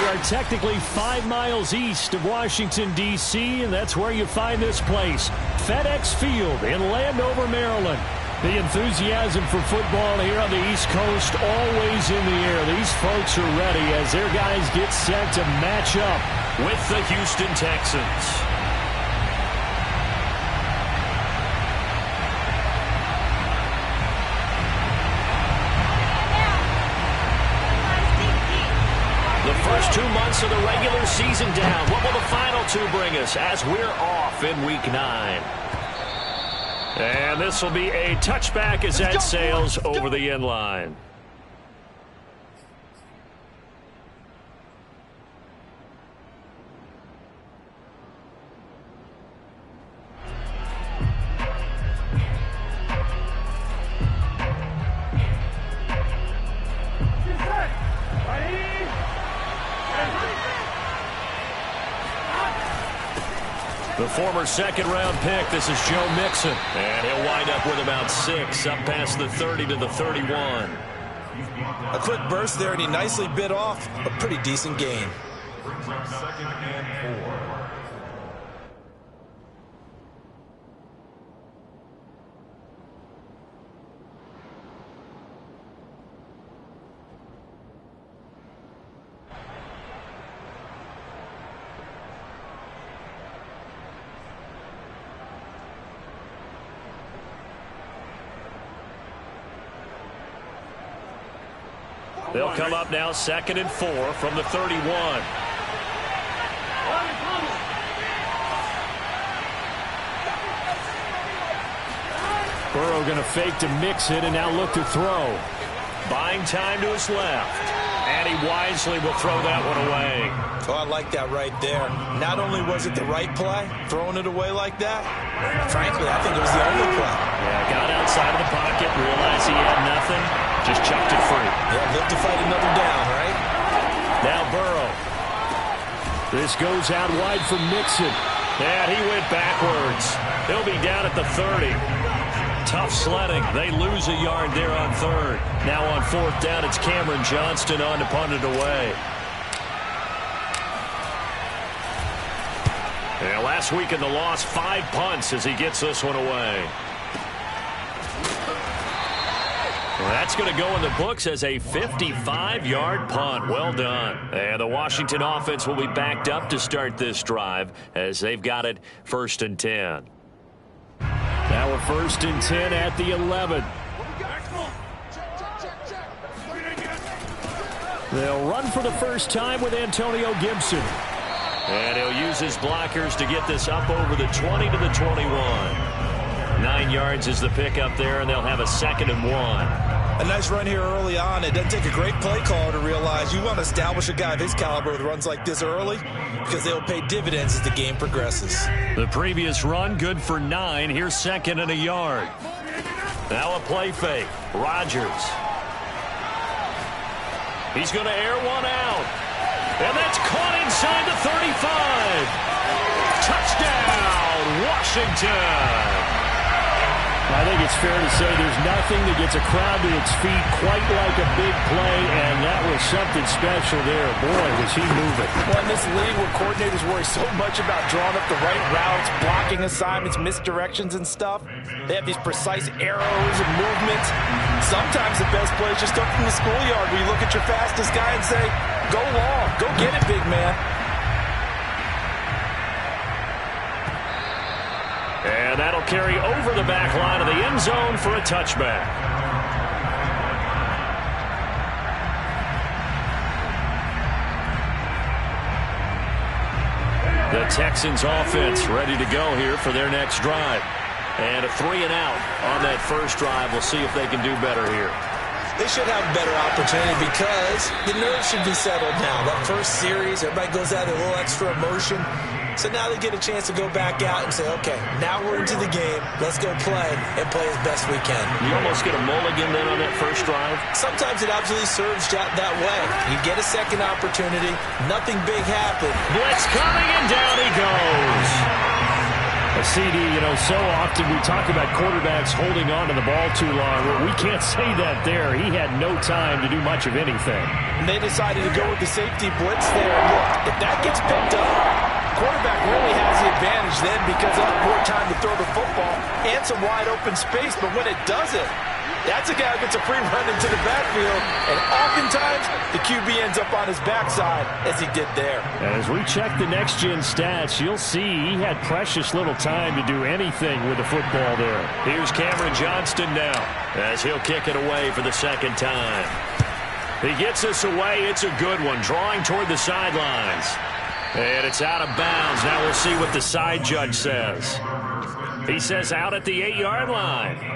are technically 5 miles east of Washington, D.C., and that's where you find this place, FedEx Field in Landover, Maryland. The enthusiasm for football here on the East Coast always in the air. These folks are ready as their guys get set to match up with the Houston Texans. First 2 months of the regular season down. What will the final 2 bring us as we're off in Week 9? And this will be a touchback as that sails over the end line. The former second-round pick, this is Joe Mixon. And he'll wind up with about 6, up past the 30 to the 31. A quick burst there, and he nicely bit off a pretty decent gain. Second and 4. They'll come up now 2nd and 4 from the 31. Burrow going to fake to mix it and now look to throw. Buying time to his left. And he wisely will throw that one away. Oh, I like that right there. Not only was it the right play, throwing it away like that, frankly, I think it was the only play. Yeah, got outside of the pocket, realized he had nothing, just chucked it free. Yeah, live to fight another down, right? Now Burrow. This goes out wide for Mixon. And he went backwards. He'll be down at the 30. Tough sledding. They lose a yard there on 3rd. Now on 4th down, it's Cameron Johnston on to punt it away. Yeah, last week in the loss, 5 punts as he gets this one away. Well, that's going to go in the books as a 55-yard punt. Well done. And the Washington offense will be backed up to start this drive as they've got it 1st and 10. Now a 1st and 10 at the 11. They'll run for the first time with Antonio Gibson. And he'll use his blockers to get this up over the 20 to the 21. 9 yards is the pickup there, and they'll have a 2nd and 1. A nice run here early on. It doesn't take a great play caller to realize you want to establish a guy of his caliber with runs like this early because they'll pay dividends as the game progresses. The previous run, good for 9. Here's 2nd and a yard. Now a play fake. Rodgers. He's going to air one out. And that's caught inside the 35. Touchdown, Washington. I think it's fair to say there's nothing that gets a crowd to its feet quite like a big play, and that was something special there. Boy, was he moving. Well, in this league where coordinators worry so much about drawing up the right routes, blocking assignments, misdirections and stuff, they have these precise arrows and movements. Sometimes the best play is just up from the schoolyard where you look at your fastest guy and say, go long, go get it, big man. And that'll carry over the back line of the end zone for a touchback. The Texans offense ready to go here for their next drive. And a 3 and out on that first drive. We'll see if they can do better here. They should have a better opportunity because the nerves should be settled now. That first series, everybody goes out with a little extra emotion. So now they get a chance to go back out and say, okay, now we're into the game. Let's go play and play as best we can. You almost get a mulligan then on that first drive? Sometimes it absolutely serves that way. You get a second opportunity. Nothing big happened. Blitz coming, and down he goes. A CD, so often we talk about quarterbacks holding on to the ball too long. Well, we can't say that there. He had no time to do much of anything. And they decided to go with the safety blitz there. And look, if that gets picked up, quarterback really has the advantage then because of more time to throw the football and some wide open space. But when it doesn't, that's a guy who gets a free run into the backfield, and oftentimes the QB ends up on his backside as he did there. As we check the next-gen stats, you'll see he had precious little time to do anything with the football there. Here's Cameron Johnston now as he'll kick it away for the second time. He gets us away. It's a good one, drawing toward the sidelines. And it's out of bounds. Now we'll see what the side judge says. He says out at the 8-yard line.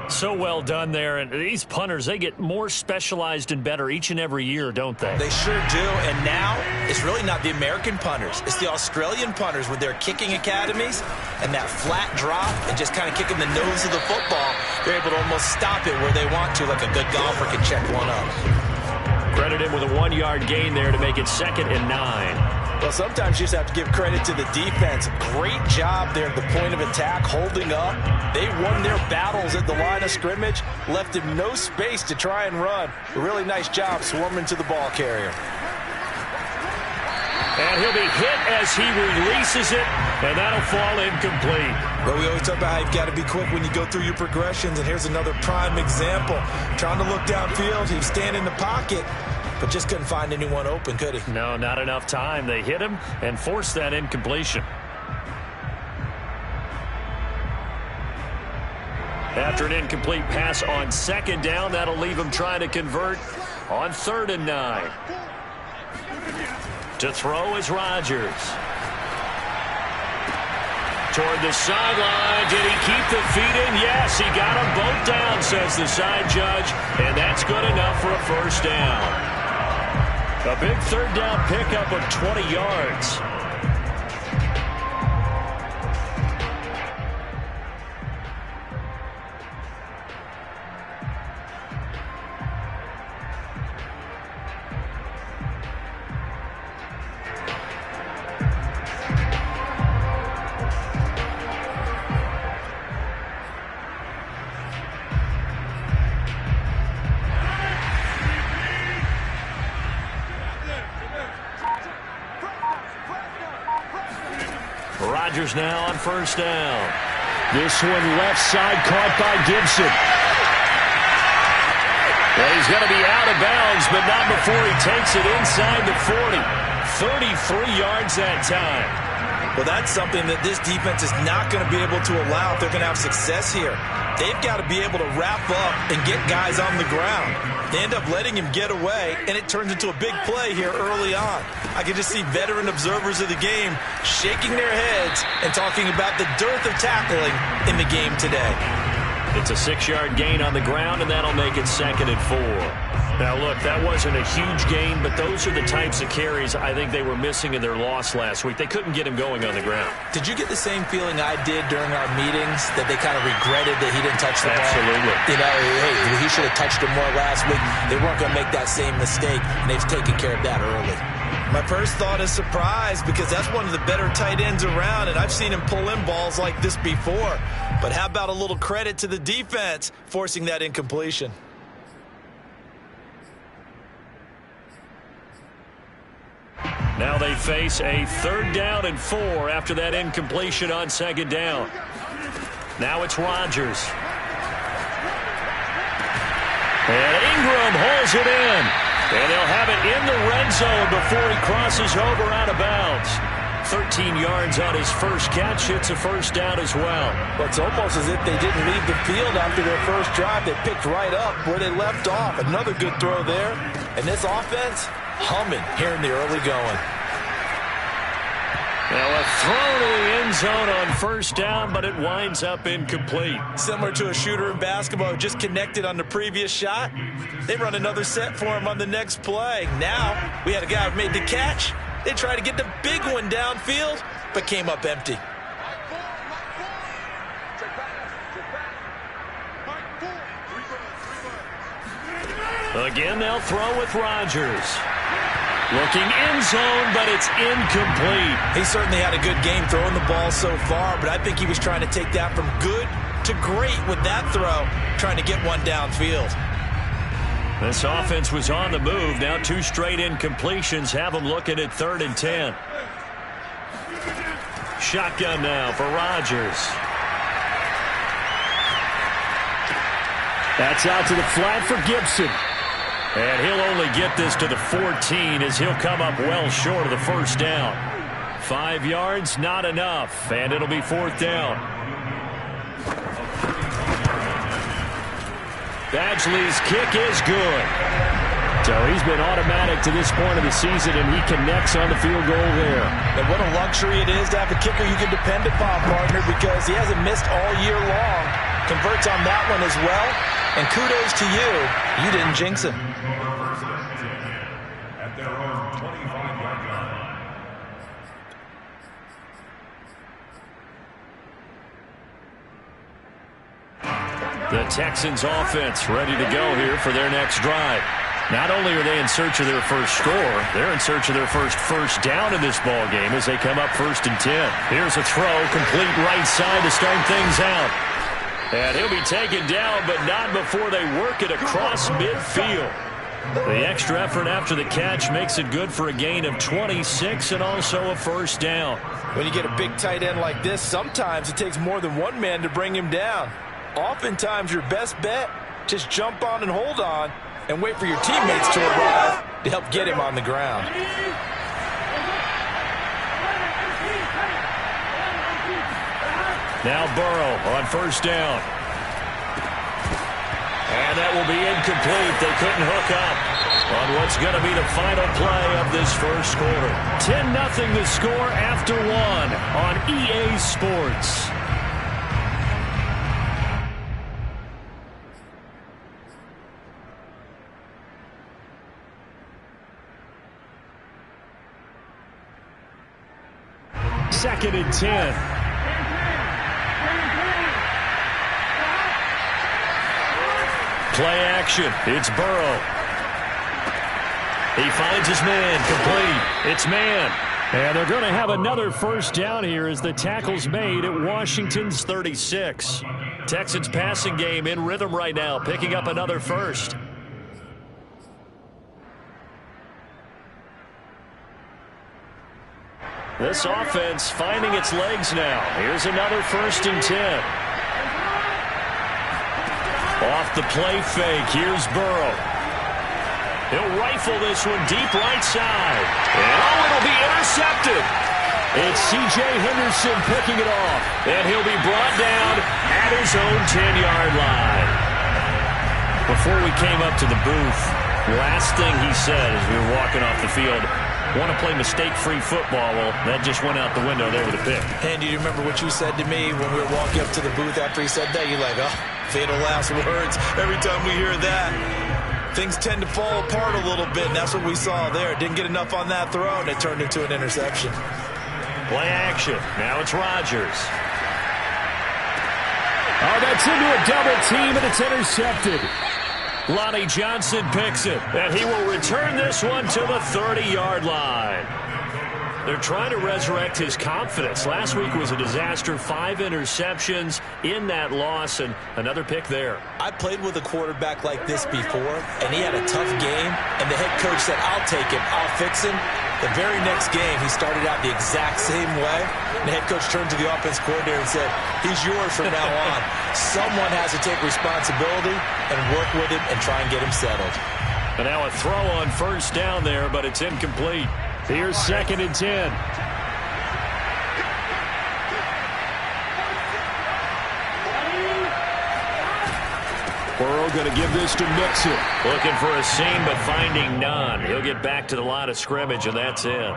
So well done there, and these punters, they get more specialized and better each and every year, don't they? They sure do, and now it's really not the American punters. It's the Australian punters with their kicking academies and that flat drop and just kind of kicking the nose of the football. They're able to almost stop it where they want to, like a good golfer can check one up. Credit him with a 1-yard gain there to make it 2nd and 9. Well, sometimes you just have to give credit to the defense. Great job there at the point of attack, holding up. They won their battles at the line of scrimmage, left him no space to try and run. A really nice job swarming to the ball carrier. And he'll be hit as he releases it, and that'll fall incomplete. But we always talk about how you've got to be quick when you go through your progressions, and here's another prime example. Trying to look downfield, he was standing in the pocket, but just couldn't find anyone open, could he? No, not enough time. They hit him and forced that incompletion. After an incomplete pass on 2nd down, that'll leave him trying to convert on 3rd and 9. To throw is Rodgers. Toward the sideline. Did he keep the feet in? Yes, he got them both down, says the side judge, and that's good enough for a first down. A big 3rd down pickup of 20 yards. Rodgers now on 1st down. This one left side caught by Gibson. Well, he's going to be out of bounds, but not before he takes it inside the 40. 33 yards that time. Well, that's something that this defense is not going to be able to allow if they're going to have success here. They've got to be able to wrap up and get guys on the ground. They end up letting him get away, and it turns into a big play here early on. I can just see veteran observers of the game shaking their heads and talking about the dearth of tackling in the game today. It's a 6-yard gain on the ground, and that'll make it 2nd and 4. Now, look, that wasn't a huge gain, but those are the types of carries I think they were missing in their loss last week. They couldn't get him going on the ground. Did you get the same feeling I did during our meetings, that they kind of regretted that he didn't touch the ball? Absolutely. Hey, he should have touched it more last week. They weren't going to make that same mistake, and they've taken care of that early. My first thought is surprise, because that's one of the better tight ends around, and I've seen him pull in balls like this before. But how about a little credit to the defense forcing that incompletion? Now they face a 3rd down and 4 after that incompletion on 2nd down. Now it's Rodgers. And Ingram holds it in. And they'll have it in the red zone before he crosses over out of bounds. 13 yards on his first catch. It's a first down as well. Well, it's almost as if they didn't leave the field after their first drive. They picked right up where they left off. Another good throw there. And this offense, humming here in the early going. Now a throw to the end zone on 1st down, but it winds up incomplete. Similar to a shooter in basketball who just connected on the previous shot. They run another set for him on the next play. Now we had a guy who made the catch. They tried to get the big one downfield, but came up empty. Again, they'll throw with Rodgers. Looking in zone, but it's incomplete. He certainly had a good game throwing the ball so far, but I think he was trying to take that from good to great with that throw, trying to get one downfield. This offense was on the move. Now 2 straight incompletions have them looking at 3rd and 10. Shotgun now for Rodgers. That's out to the flat for Gibson. And he'll only get this to the 14 as he'll come up well short of the first down. 5 yards, not enough, and it'll be 4th down. Badgley's kick is good. So he's been automatic to this point of the season, and he connects on the field goal there. And what a luxury it is to have a kicker you can depend upon, partner, because he hasn't missed all year long. Converts on that one as well. And kudos to you. You didn't jinx him. At their own 25-yard line. The Texans offense ready to go here for their next drive. Not only are they in search of their first score, they're in search of their first down in this ball game as they come up 1st and 10. Here's a throw, complete right side to start things out. And he'll be taken down, but not before they work it across midfield. The extra effort after the catch makes it good for a gain of 26 and also a first down. When you get a big tight end like this, sometimes it takes more than one man to bring him down. Oftentimes your best bet, just jump on and hold on and wait for your teammates to arrive to help get him on the ground. Now Burrow on first down. And that will be incomplete. They couldn't hook up on what's going to be the final play of this first quarter. 10-0 the score after 1 on EA Sports. Second and 10. Play action. It's Burrow. He finds his man. Complete. It's man. And they're going to have another first down here as the tackle's made at Washington's 36. Texans passing game in rhythm right now, picking up another first. This offense finding its legs now. Here's another 1st and 10. Off the play fake, here's Burrow. He'll rifle this one deep right side. And it'll be intercepted. It's C.J. Henderson picking it off. And he'll be brought down at his own 10-yard line. Before we came up to the booth, last thing he said as we were walking off the field, want to play mistake-free football. Well, that just went out the window there with a pick. And do you remember what you said to me when we were walking up to the booth after he said that? You're like, oh, fatal last words. Every time we hear that, things tend to fall apart a little bit, and that's what we saw there. Didn't get enough on that throw, and it turned into an interception. Play action. Now it's Rodgers. Oh, that's into a double team, and it's intercepted. Lonnie Johnson picks it, and he will return this one to the 30-yard line. They're trying to resurrect his confidence. Last week was a disaster. 5 interceptions in that loss, and another pick there. I played with a quarterback like this before, and he had a tough game, and the head coach said, I'll take him, I'll fix him. The very next game, he started out the exact same way. And the head coach turned to the offense coordinator and said, he's yours from now on. Someone has to take responsibility and work with him and try and get him settled. And now a throw on first down there, but it's incomplete. Here's 2nd and 10. Burrow going to give this to Mixon. Looking for a seam, but finding none. He'll get back to the line of scrimmage, and that's it.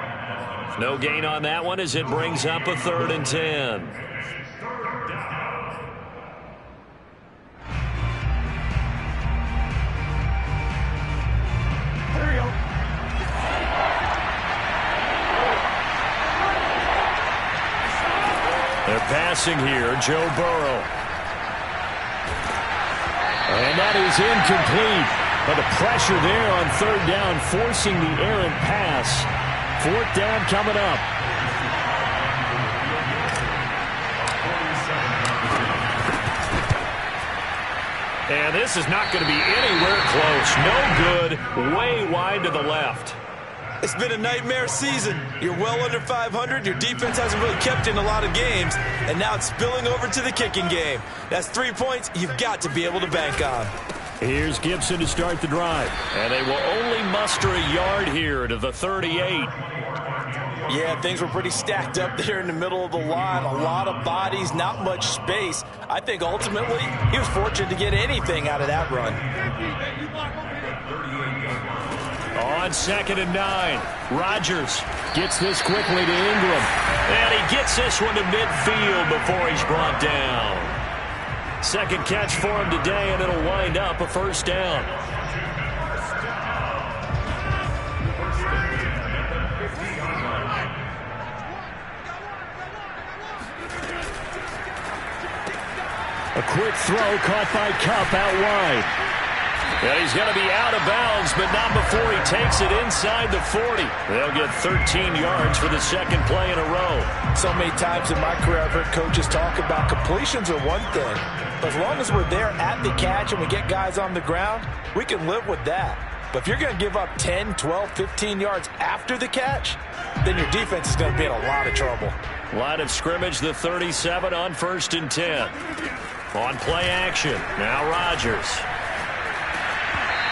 No gain on that one as it brings up a 3rd and 10. They're passing here, Joe Burrow. And that is incomplete. But the pressure there on third down, forcing the errant pass. Fourth down coming up. And this is not going to be anywhere close. No good. Way wide to the left. It's been a nightmare season. You're well under 500. Your defense hasn't really kept in a lot of games. And now it's spilling over to the kicking game. That's 3 points you've got to be able to bank on. Here's Gibson to start the drive. And they will only muster a yard here to the 38. Yeah, things were pretty stacked up there in the middle of the line. A lot of bodies, not much space. I think ultimately he was fortunate to get anything out of that run. On 2nd and 9, Rodgers gets this quickly to Ingram. And he gets this one to midfield before he's brought down. Second catch for him today, and it'll wind up a first down. A quick throw caught by Kupp out wide. And he's going to be out of bounds, but not before he takes it inside the 40. They'll get 13 yards for the second play in a row. So many times in my career I've heard coaches talk about completions are one thing. But as long as we're there at the catch and we get guys on the ground, we can live with that. But if you're going to give up 10, 12, 15 yards after the catch, then your defense is going to be in a lot of trouble. Line of scrimmage, the 37 on 1st and 10. On play action, now Rodgers.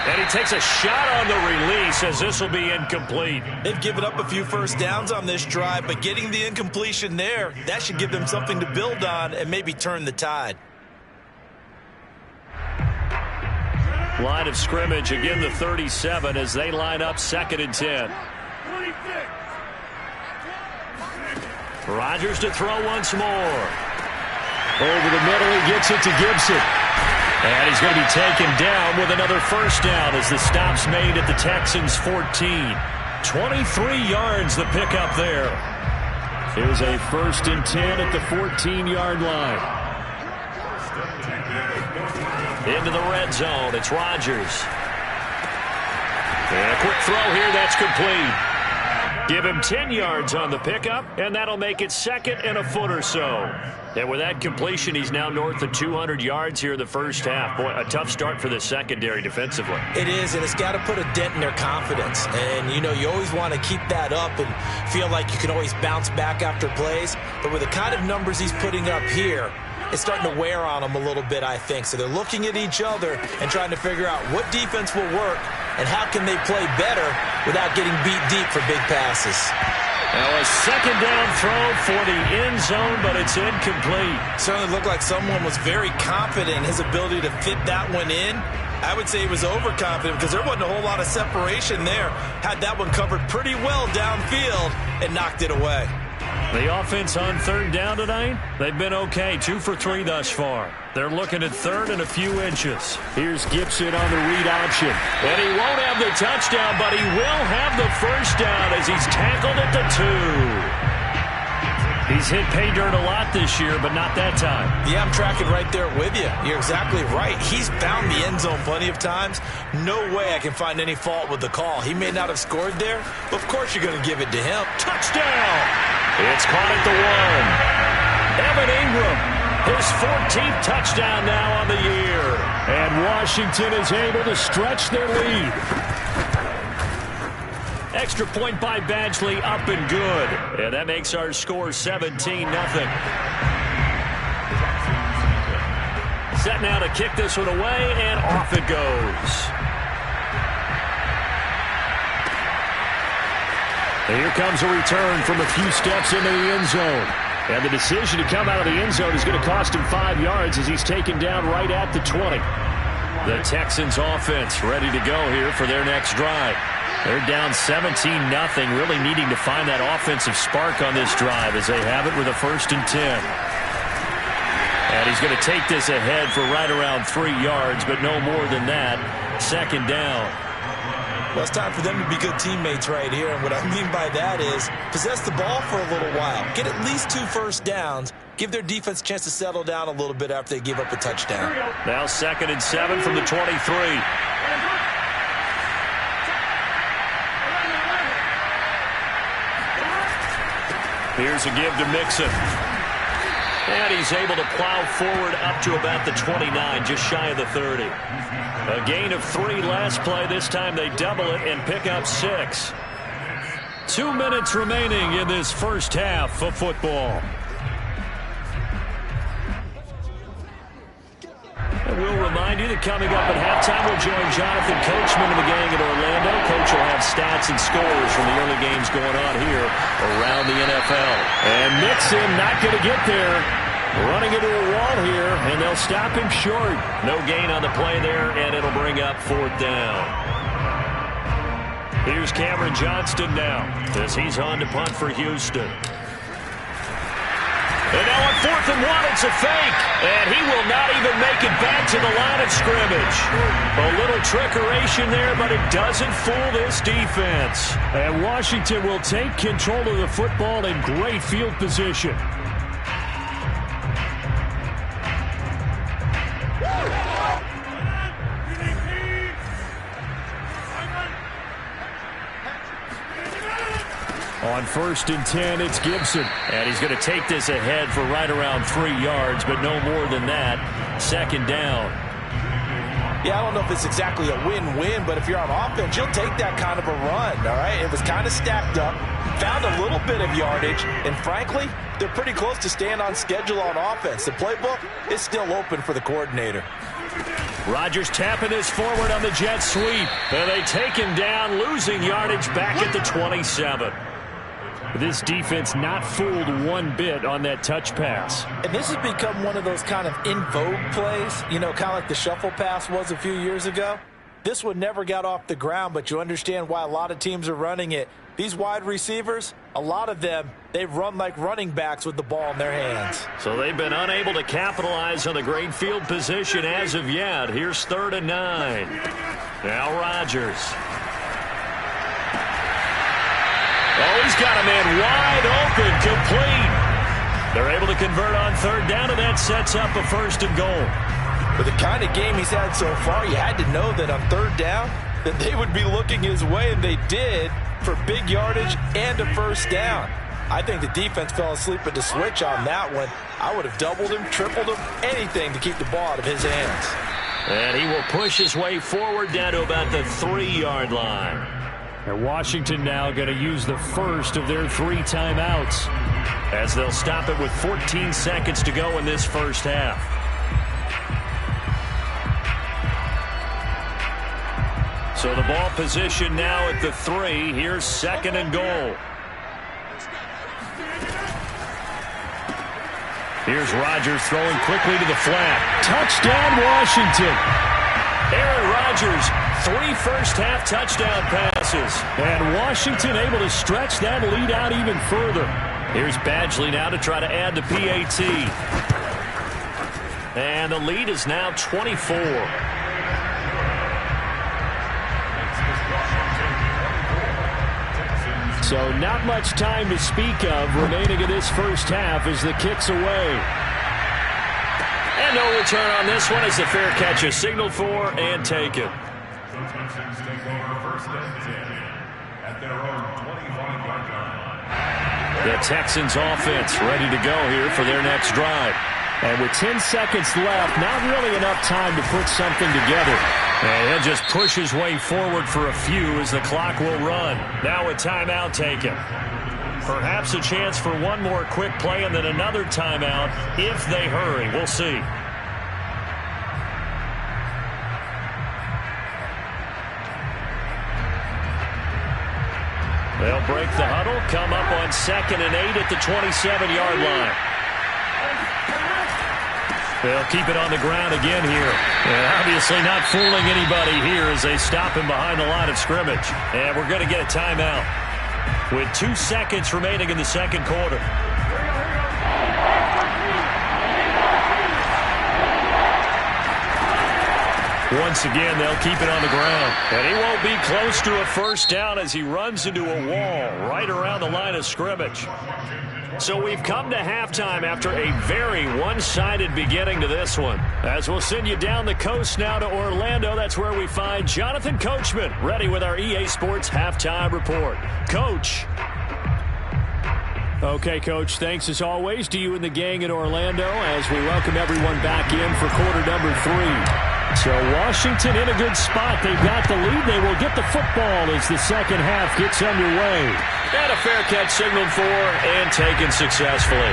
And he takes a shot on the release as this will be incomplete. They've given up a few first downs on this drive, but getting the incompletion there, that should give them something to build on and maybe turn the tide. Line of scrimmage, again the 37 as they line up 2nd and 10. Rodgers to throw once more. Over the middle, he gets it to Gibson. And he's going to be taken down with another first down as the stop's made at the Texans' 14. 23 yards the pickup there. Here's a 1st and 10 at the 14-yard line. Into the red zone, it's Rodgers. And a quick throw here, that's complete. Give him 10 yards on the pickup, and that'll make it 2nd and a foot or so. And with that completion, he's now north of 200 yards here in the first half. Boy, a tough start for the secondary defensively. It is, and it's got to put a dent in their confidence. And, you know, you always want to keep that up and feel like you can always bounce back after plays. But with the kind of numbers he's putting up here, it's starting to wear on them a little bit, I think. So they're looking at each other and trying to figure out what defense will work and how can they play better without getting beat deep for big passes. Now a second down throw for the end zone, but it's incomplete. Certainly looked like someone was very confident in his ability to fit that one in. I would say he was overconfident because there wasn't a whole lot of separation there. Had that one covered pretty well downfield and knocked it away. The offense on third down tonight, they've been okay. 2 for 3 thus far. They're looking at third and a few inches. Here's Gibson on the read option. And he won't have the touchdown, but he will have the first down as he's tackled at the 2. He's hit pay dirt a lot this year, but not that time. Yeah, I'm tracking right there with you. You're exactly right. He's found the end zone plenty of times. No way I can find any fault with the call. He may not have scored there, but of course you're going to give it to him. Touchdown! It's caught at the 1. Evan Ingram, his 14th touchdown now on the year. And Washington is able to stretch their lead. Extra point by Badgley, up and good. And that makes our score 17-0. Set now to kick this one away, and off it goes. Here comes a return from a few steps into the end zone. And the decision to come out of the end zone is going to cost him 5 yards as he's taken down right at the 20. The Texans offense ready to go here for their next drive. They're down 17-0, really needing to find that offensive spark on this drive as they have it with a 1st and 10. And he's going to take this ahead for right around 3 yards, but no more than that. 2nd down. Well, it's time for them to be good teammates right here. And what I mean by that is possess the ball for a little while. Get at least 2 first downs. Give their defense a chance to settle down a little bit after they give up a touchdown. Now 2nd and 7 from the 23. Here's a give to Mixon. And he's able to plow forward up to about the 29, just shy of the 30. A gain of 3 last play. This time they double it and pick up 6. 2 minutes remaining in this first half of football. And we'll remind you that coming up at halftime, we'll join Jonathan Coachman and the gang at Orlando. Coach will have stats and scores from the early games going on here around the NFL. And Mixon not going to get there. Running into a wall here, and they'll stop him short. No gain on the play there, and it'll bring up 4th down. Here's Cameron Johnston now, as he's on to punt for Houston. And now on 4th and 1, it's a fake. And he will not even make it back to the line of scrimmage. A little trickeration there, but it doesn't fool this defense. And Washington will take control of the football in great field position. On 1st and 10, it's Gibson. And he's going to take this ahead for right around 3 yards, but no more than that. 2nd down. Yeah, I don't know if it's exactly a win-win, but if you're on offense, you'll take that kind of a run, all right? It was kind of stacked up, found a little bit of yardage, and frankly, they're pretty close to staying on schedule on offense. The playbook is still open for the coordinator. Rodgers tapping this forward on the jet sweep. And they take him down, losing yardage back at the 27. This defense not fooled one bit on that touch pass. And this has become one of those kind of in vogue plays, you know, kind of like the shuffle pass was a few years ago. This one never got off the ground, but you understand why a lot of teams are running it. These wide receivers, a lot of them, they run like running backs with the ball in their hands. So they've been unable to capitalize on the great field position as of yet. Here's 3rd and 9. Now Rodgers. Oh, he's got a man wide open, complete. They're able to convert on 3rd down, and that sets up a 1st and goal. With the kind of game he's had so far, you had to know that on 3rd down that they would be looking his way, and they did, for big yardage and a 1st down. I think the defense fell asleep at the switch on that one. I would have doubled him, tripled him, anything to keep the ball out of his hands. And he will push his way forward down to about the 3-yard line. And Washington now going to use the first of their 3 timeouts, as they'll stop it with 14 seconds to go in this first half. So the ball position now at the 3. Here's 2nd and goal. Here's Rodgers throwing quickly to the flat. Touchdown, Washington. Aaron Rodgers, 3 first-half touchdown passes. And Washington able to stretch that lead out even further. Here's Badgley now to try to add the PAT. And the lead is now 24. So not much time to speak of remaining in this first half as the kick's away. And no return on this one as the fair catch is signaled for and taken. The Texans offense ready to go here for their next drive. And with 10 seconds left, not really enough time to put something together. And he'll just push his way forward for a few as the clock will run. Now a timeout taken. Perhaps a chance for one more quick play and then another timeout if they hurry. We'll see. They'll break the huddle, come up on 2nd and 8 at the 27-yard line. They'll keep it on the ground again here. And obviously not fooling anybody here as they stop him behind the line of scrimmage. And we're going to get a timeout with 2 seconds remaining in the second quarter. Once again, they'll keep it on the ground. And he won't be close to a first down as he runs into a wall right around the line of scrimmage. So we've come to halftime after a very one-sided beginning to this one. As we'll send you down the coast now to Orlando, that's where we find Jonathan Coachman, ready with our EA Sports Halftime Report. Coach. Okay, Coach, thanks as always to you and the gang in Orlando as we welcome everyone back in for quarter number 3. So Washington in a good spot. They've got the lead. They will get the football as the second half gets underway. And a fair catch signaled for and taken successfully.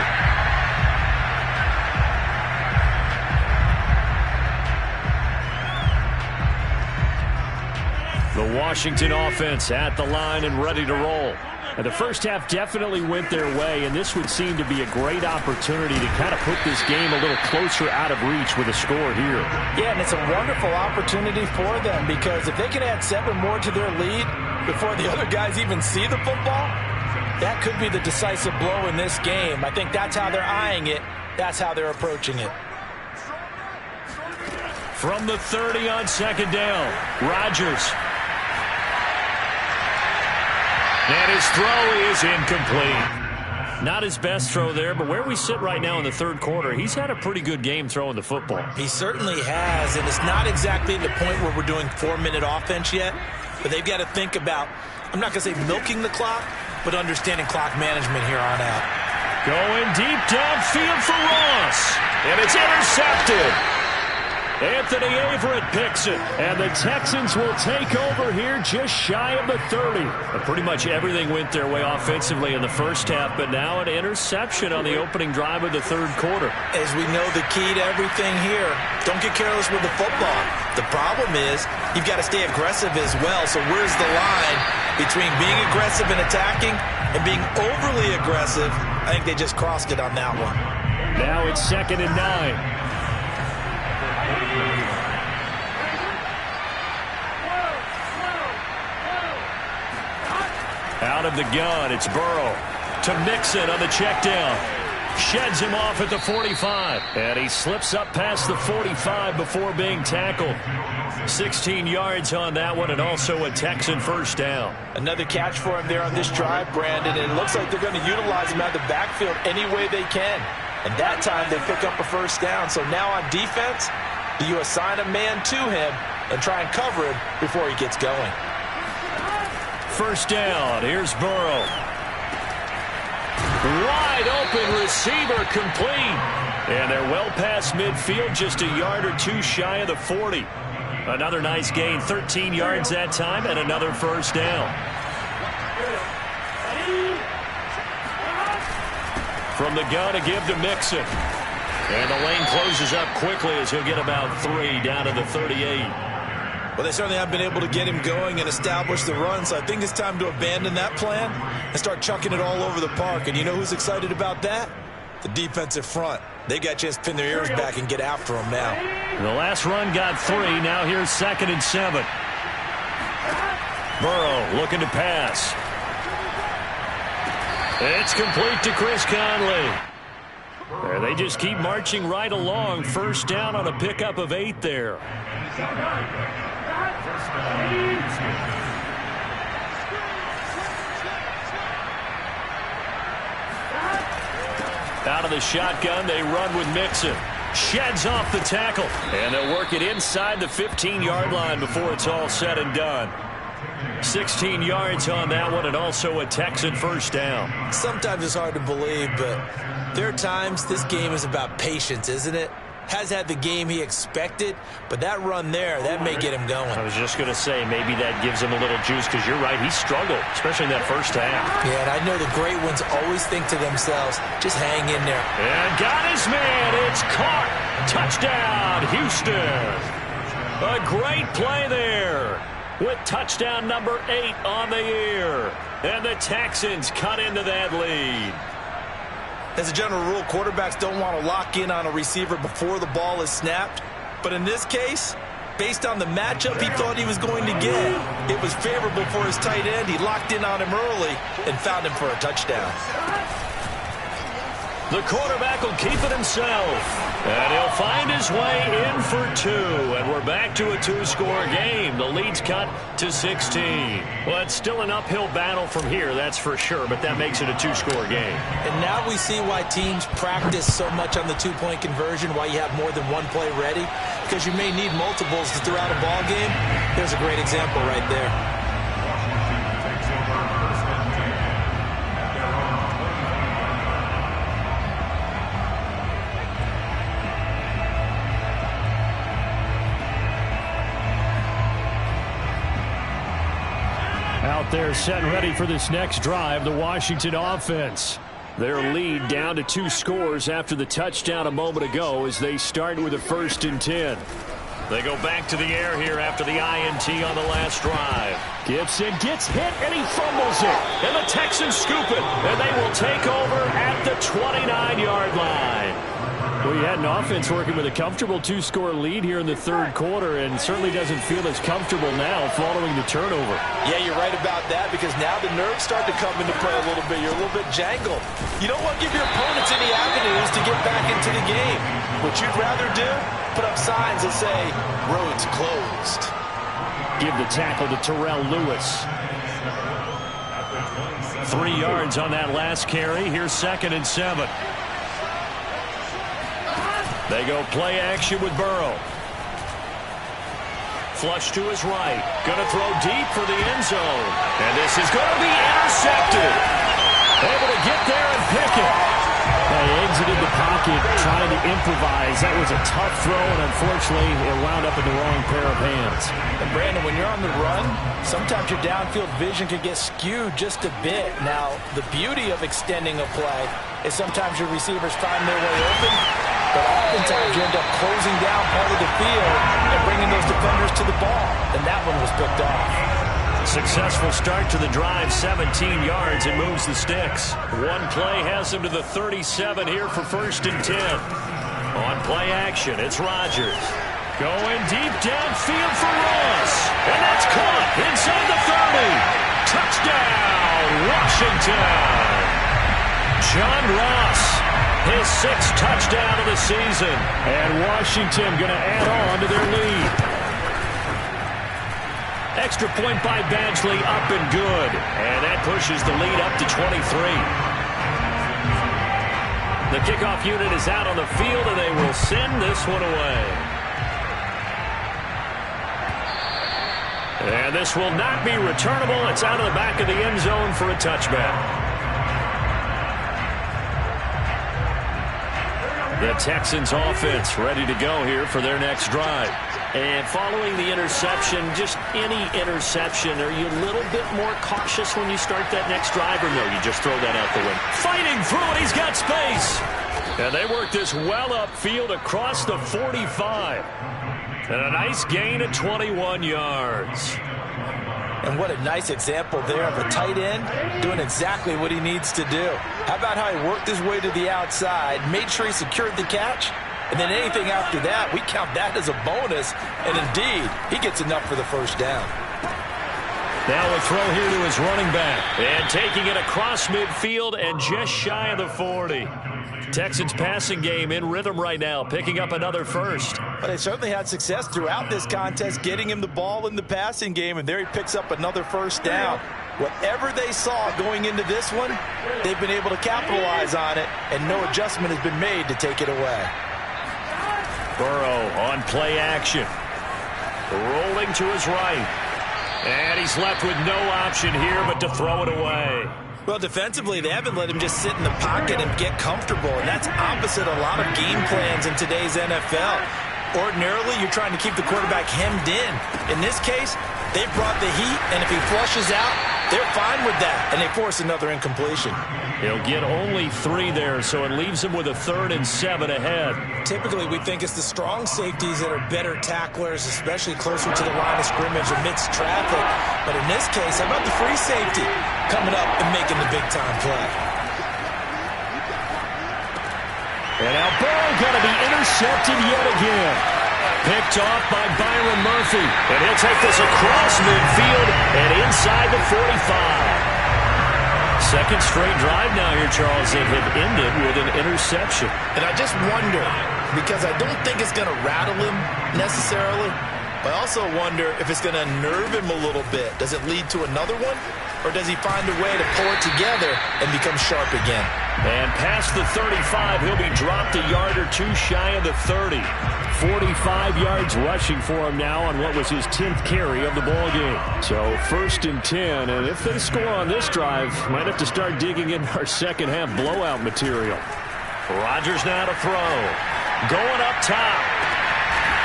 The Washington offense at the line and ready to roll. And the first half definitely went their way, and this would seem to be a great opportunity to kind of put this game a little closer out of reach with a score here. Yeah, and it's a wonderful opportunity for them because if they can add 7 more to their lead before the other guys even see the football, that could be the decisive blow in this game. I think that's how they're eyeing it. That's how they're approaching it. From the 30 on second down, Rodgers. And his throw is incomplete. Not his best throw there, but where we sit right now in the third quarter, he's had a pretty good game throwing the football. He certainly has, and it's not exactly the point where we're doing 4-minute offense yet, but they've got to think about, I'm not going to say milking the clock, but understanding clock management here on out. Going deep downfield for Ross, and it's intercepted. Anthony Averett picks it, and the Texans will take over here just shy of the 30. But pretty much everything went their way offensively in the first half, but now an interception on the opening drive of the third quarter. As we know, the key to everything here, don't get careless with the football. The problem is you've got to stay aggressive as well, so where's the line between being aggressive and attacking and being overly aggressive? I think they just crossed it on that one. Now it's 2nd and 9. Out of the gun, it's Burrow to Mixon on the check down. Sheds him off at the 45. And he slips up past the 45 before being tackled. 16 yards on that one, and also a Texan first down. Another catch for him there on this drive, Brandon. And it looks like they're going to utilize him out of the backfield any way they can. And that time they pick up a first down. So now on defense, do you assign a man to him and try and cover him before he gets going? First down, here's Burrow. Wide open receiver complete. And they're well past midfield, just a yard or two shy of the 40. Another nice gain, 13 yards that time, and another first down. From the gun to give to Mixon. And the lane closes up quickly as he'll get about 3 down to the 38. Well, they certainly have been able to get him going and establish the run, so I think it's time to abandon that plan and start chucking it all over the park. And you know who's excited about that? The defensive front. They got a chance to pin their ears back and get after him now. The last run got 3. Now here's 2nd and 7. Burrow looking to pass. It's complete to Chris Conley. There, they just keep marching right along. First down on a pickup of 8 there. Out of the shotgun, they run with Mixon. Sheds off the tackle. And they'll work it inside the 15-yard line before it's all said and done. 16 yards on that one, and also a Texan first down. Sometimes it's hard to believe, but there are times this game is about patience, isn't it? Has had the game he expected, but that run there, that may get him going. I was just going to say, maybe that gives him a little juice, because you're right, he struggled, especially in that first half. Yeah, and I know the great ones always think to themselves, just hang in there. And got his man. It's caught. Touchdown, Houston. A great play there with touchdown number 8 on the year. And the Texans cut into that lead. As a general rule, quarterbacks don't want to lock in on a receiver before the ball is snapped. But in this case, based on the matchup he thought he was going to get, it was favorable for his tight end. He locked in on him early and found him for a touchdown. The quarterback will keep it himself. And he'll find his way in for 2. And we're back to a 2-score game. The lead's cut to 16. Well, it's still an uphill battle from here, that's for sure. But that makes it a 2-score game. And now we see why teams practice so much on the 2-point conversion, why you have more than one play ready. Because you may need multiples throughout a ball game. There's a great example right there. Out there set and ready for this next drive, the Washington offense. Their lead down to 2 scores after the touchdown a moment ago as they start with a 1st and 10. They go back to the air here after the INT on the last drive. Gibson gets hit and he fumbles it. And the Texans scoop it. And they will take over at the 29-yard line. Well, you had an offense working with a comfortable 2-score lead here in the 3rd quarter and certainly doesn't feel as comfortable now following the turnover. Yeah, you're right about that because now the nerves start to come into play a little bit. You're a little bit jangled. You don't want to give your opponents any avenues to get back into the game. What you'd rather do, put up signs that say, roads closed. Give the tackle to Terrell Lewis. 3 yards on that last carry. Here's 2nd and 7. They go play action with Burrow. Flush to his right. Going to throw deep for the end zone. And this is going to be intercepted. Able to get there and pick it. They exited the pocket trying to improvise. That was a tough throw, and unfortunately, it wound up in the wrong pair of hands. And Brandon, when you're on the run, sometimes your downfield vision can get skewed just a bit. Now, the beauty of extending a play is sometimes your receivers find their way open, but oftentimes you end up closing down part of the field and bringing those defenders to the ball, and that one was picked off. Successful start to the drive, 17 yards, and moves the sticks. One play has them to the 37 here for 1st and 10. On play action, it's Rodgers. Going deep downfield for Ross. And that's caught inside the 30. Touchdown, Washington. John Ross, his 6th touchdown of the season. And Washington going to add on to their lead. Extra point by Badgley, up and good. And that pushes the lead up to 23. The kickoff unit is out on the field, and they will send this one away. And this will not be returnable. It's out of the back of the end zone for a touchback. The Texans offense ready to go here for their next drive. And following the interception, just any interception, are you a little bit more cautious when you start that next drive, or no, you just throw that out the window? Fighting through it, he's got space. And they work this well upfield across the 45. And a nice gain of 21 yards. And what a nice example there of a tight end doing exactly what he needs to do. How about how he worked his way to the outside, made sure he secured the catch, and then anything after that, we count that as a bonus. And indeed, he gets enough for the 1st down. Now a throw here to his running back. And taking it across midfield and just shy of the 40. Texans passing game in rhythm right now, picking up another 1st. But they certainly had success throughout this contest, getting him the ball in the passing game, and there he picks up another 1st down. Whatever they saw going into this one, they've been able to capitalize on it, and no adjustment has been made to take it away. Burrow on play action. Rolling to his right. And he's left with no option here but to throw it away. Well, defensively, they haven't let him just sit in the pocket and get comfortable, and that's opposite a lot of game plans in today's NFL. Ordinarily, you're trying to keep the quarterback hemmed in. In this case, they brought the heat, and if he flushes out, they're fine with that, and they force another incompletion. He'll get only 3 there, so it leaves him with a 3rd and 7 ahead. Typically, we think it's the strong safeties that are better tacklers, especially closer to the line of scrimmage amidst traffic. But in this case, how about the free safety coming up and making the big-time play? And now Burrow going to be intercepted yet again. Picked off by Byron Murphy. And he'll take this across midfield and inside the 45. 2nd straight drive now here, Charles, that have ended with an interception. And I just wonder, because I don't think it's going to rattle him necessarily, but I also wonder if it's going to nerve him a little bit. Does it lead to another one? Or does he find a way to pull it together and become sharp again? And past the 35, he'll be dropped a yard or 2 shy of the 30. 45 yards rushing for him now on what was his 10th carry of the ball game. So 1st and 10, and if they score on this drive, might have to start digging in our second half blowout material. Rodgers now to throw. Going up top.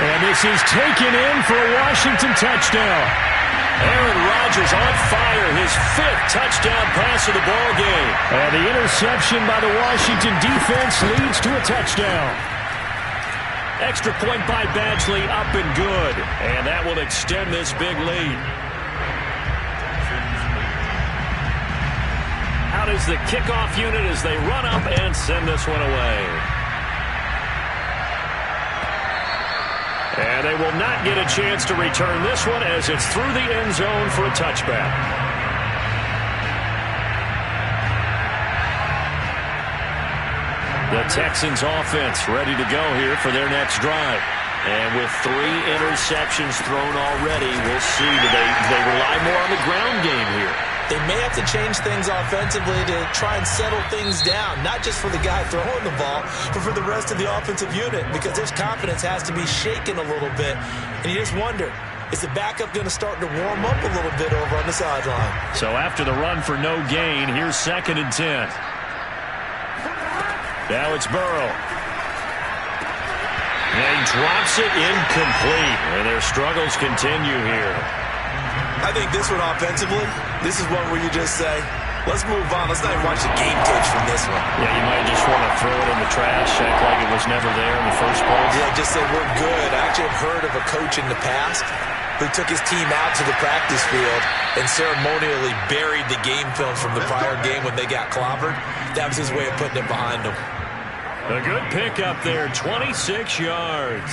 And this is taken in for a Washington touchdown. Aaron Rodgers on fire, his 5th touchdown pass of the ball game. And the interception by the Washington defense leads to a touchdown. Extra point by Badgley, up and good. And that will extend this big lead. Out is the kickoff unit as they run up and send this one away. And they will not get a chance to return this one as it's through the end zone for a touchback. The Texans offense ready to go here for their next drive. And with 3 interceptions thrown already, we'll see. Do they rely more on the ground game here? They may have to change things offensively to try and settle things down, not just for the guy throwing the ball, but for the rest of the offensive unit, because their confidence has to be shaken a little bit. And you just wonder, is the backup going to start to warm up a little bit over on the sideline? So after the run for no gain, here's 2nd and 10. Now it's Burrow. And he drops it incomplete. And their struggles continue here. I think this one offensively, this is one where you just say, let's move on. Let's not even watch the game tapes from this one. Yeah, you might just want to throw it in the trash, act like it was never there in the first place. Yeah, just say we're good. I actually have heard of a coach in the past who took his team out to the practice field and ceremonially buried the game film from the prior game when they got clobbered. That was his way of putting it behind them. A good pickup there, 26 yards.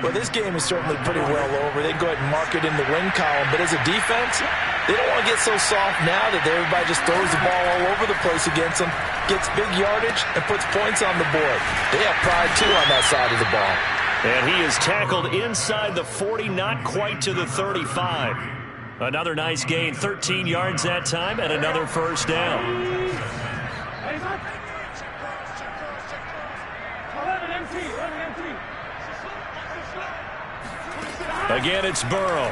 Well, this game is certainly pretty well over. They go ahead and mark it in the win column. But as a defense, they don't want to get so soft now that everybody just throws the ball all over the place against them, gets big yardage, and puts points on the board. They have pride, too, on that side of the ball. And he is tackled inside the 40, not quite to the 35. Another nice gain, 13 yards that time, and another first down. Again, it's Burrow.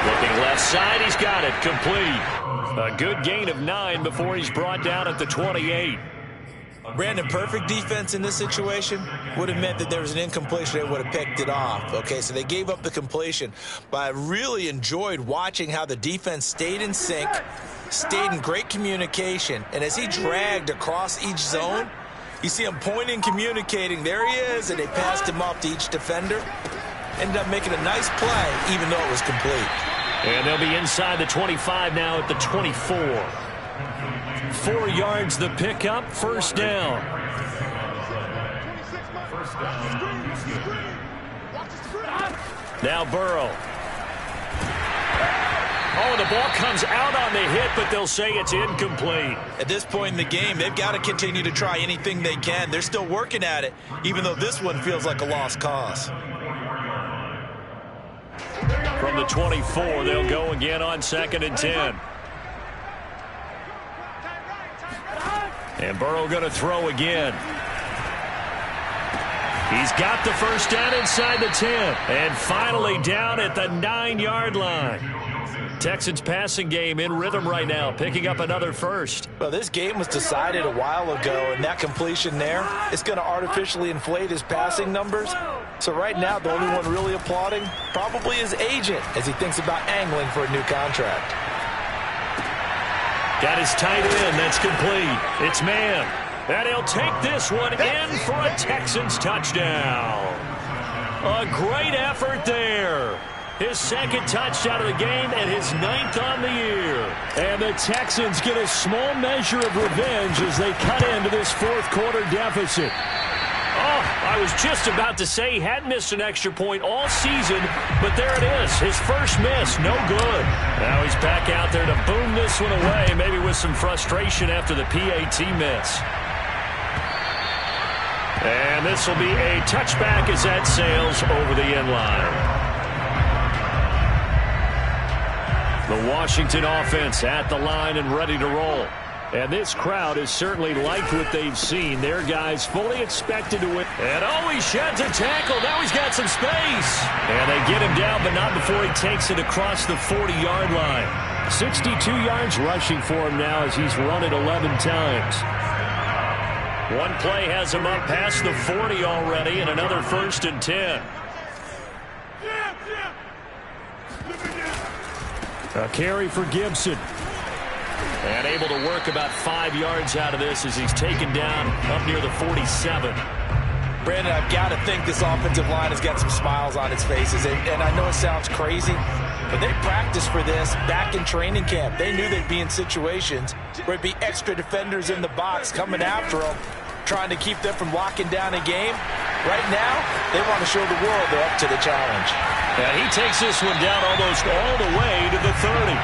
Looking left side, he's got it, complete. A good gain of 9 before he's brought down at the 28. Brandon, perfect defense in this situation would have meant that there was an incompletion. They would have picked it off. Okay, so they gave up the completion. But I really enjoyed watching how the defense stayed in sync, stayed in great communication. And as he dragged across each zone, you see him pointing, communicating. There he is, and they passed him off to each defender. Ended up making a nice play, even though it was complete. And they'll be inside the 25 now at the 24. 4 yards the pickup, first down. Now Burrow. Oh, the ball comes out on the hit, but they'll say it's incomplete. At this point in the game, they've got to continue to try anything they can. They're still working at it, even though this one feels like a lost cause. From the 24, they'll go again on 2nd and 10. And Burrow going to throw again. He's got the first down inside the 10. And finally down at the 9-yard line. Texans passing game in rhythm right now, picking up another first. Well, this game was decided a while ago, and that completion there is going to artificially inflate his passing numbers. So right now, the only one really applauding probably his agent as he thinks about angling for a new contract. Got his tight end. That's complete. It's man. And he'll take this one in for a Texans touchdown. A great effort there. His 2nd touchdown of the game and his 9th on the year. And the Texans get a small measure of revenge as they cut into this 4th quarter deficit. Oh, I was just about to say he hadn't missed an extra point all season, but there it is. His first miss, no good. Now he's back out there to boom this one away, maybe with some frustration after the PAT miss. And this will be a touchback as that sails over the end line. The Washington offense at the line and ready to roll. And this crowd has certainly liked what they've seen. Their guys fully expected to win. And oh, he sheds a tackle. Now he's got some space. And they get him down, but not before he takes it across the 40-yard line. 62 yards rushing for him now as he's run it 11 times. One play has him up past the 40 already, and another 1st and 10. A carry for Gibson. And able to work about 5 yards out of this as he's taken down up near the 47. Brandon, I've got to think this offensive line has got some smiles on its faces. And I know it sounds crazy, but they practiced for this back in training camp. They knew they'd be in situations where it'd be extra defenders in the box coming after them, trying to keep them from locking down a game. Right now, they want to show the world they're up to the challenge. And he takes this one down almost all the way to the 30.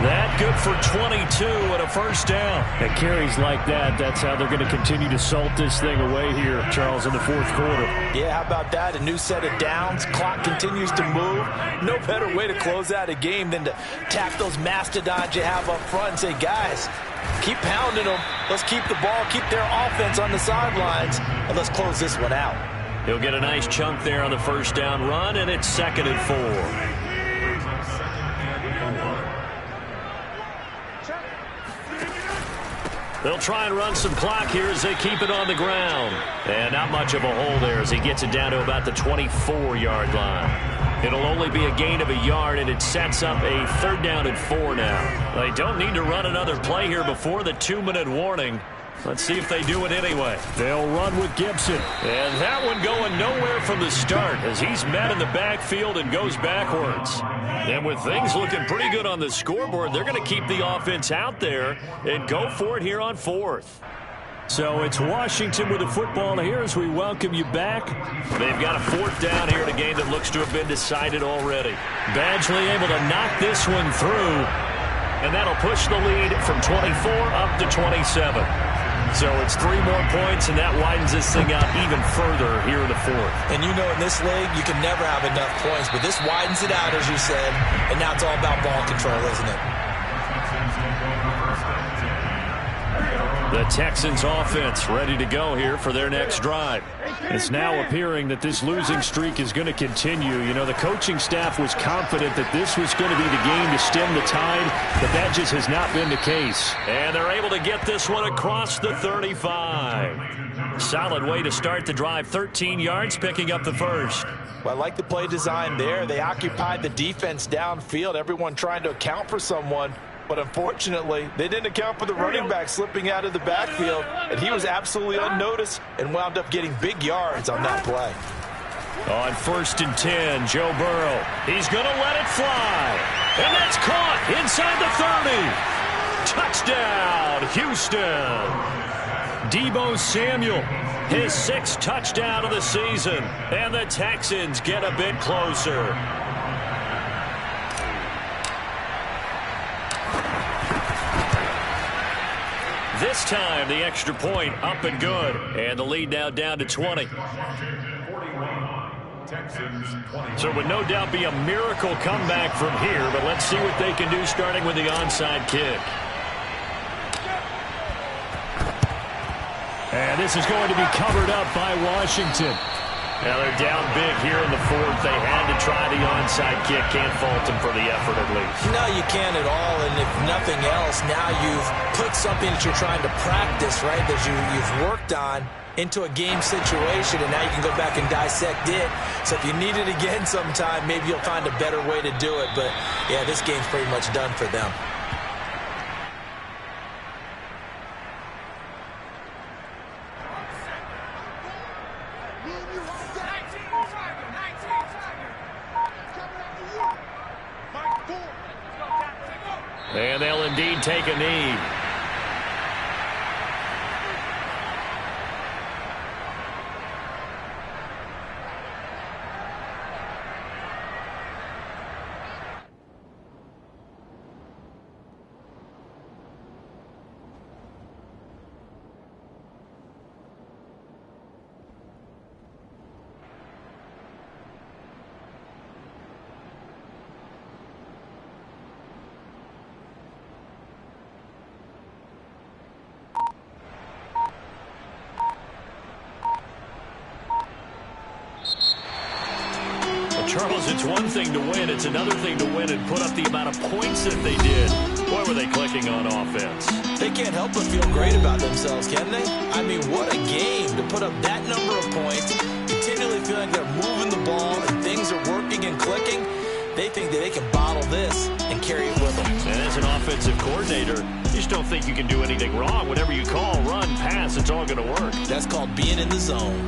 That good for 22 and a first down. At carries like that, that's how they're going to continue to salt this thing away here, Charles, in the fourth quarter. Yeah, how about that? A new set of downs. Clock continues to move. No better way to close out a game than to tap those mastodons you have up front and say, guys, keep pounding them. Let's keep the ball, keep their offense on the sidelines, and let's close this one out. He'll get a nice chunk there on the first down run, and it's 2nd and 4. They'll try and run some clock here as they keep it on the ground. And not much of a hole there as he gets it down to about the 24-yard line. It'll only be a gain of a yard, and it sets up a 3rd down and 4 now. They don't need to run another play here before the 2-minute warning. Let's see if they do it anyway. They'll run with Gibson. And that one going nowhere from the start as he's met in the backfield and goes backwards. And with things looking pretty good on the scoreboard, they're going to keep the offense out there and go for it here on 4th. So it's Washington with the football here as we welcome you back. They've got a 4th down here in a game that looks to have been decided already. Badgley able to knock this one through. And that'll push the lead from 24 up to 27. So it's 3 more points, and that widens this thing out even further here in the 4th. And you know in this league, you can never have enough points, but this widens it out, as you said, and now it's all about ball control, isn't it? The Texans offense ready to go here for their next drive. It's now appearing that this losing streak is going to continue. You know, the coaching staff was confident that this was going to be the game to stem the tide, but that just has not been the case. And they're able to get this one across the 35. Solid way to start the drive. 13 yards, picking up the first. Well, I like the play design there. They occupied the defense downfield, everyone trying to account for someone. But unfortunately, they didn't account for the running back slipping out of the backfield, and he was absolutely unnoticed and wound up getting big yards on that play. On 1st and 10, Joe Burrow. He's going to let it fly. And that's caught inside the 30. Touchdown, Houston. Deebo Samuel, his 6th touchdown of the season. And the Texans get a bit closer. This time, the extra point up and good. And the lead now down to 20. So it would no doubt be a miracle comeback from here, but let's see what they can do starting with the onside kick. And this is going to be covered up by Washington. Now they're down big here in the 4th. They had to try the onside kick. Can't fault them for the effort at least. No, you can't at all. And if nothing else, now you've put something that you're trying to practice, right, that you've worked on into a game situation, and now you can go back and dissect it. So if you need it again sometime, maybe you'll find a better way to do it. But, yeah, this game's pretty much done for them. And they'll indeed take a knee. Charles, it's one thing to win. It's another thing to win and put up the amount of points that they did. Boy, were they clicking on offense. They can't help but feel great about themselves, can they? I mean, what a game to put up that number of points, continually feeling like they're moving the ball and things are working and clicking. They think that they can bottle this and carry it with them. And as an offensive coordinator, you just don't think you can do anything wrong. Whatever you call, run, pass, it's all going to work. That's called being in the zone.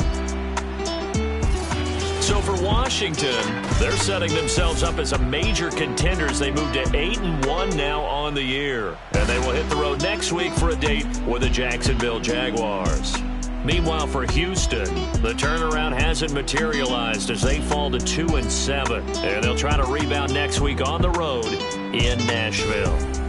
So for Washington, they're setting themselves up as a major contender as they move to 8-1 now on the year. And they will hit the road next week for a date with the Jacksonville Jaguars. Meanwhile, for Houston, the turnaround hasn't materialized as they fall to 2-7. And they'll try to rebound next week on the road in Nashville.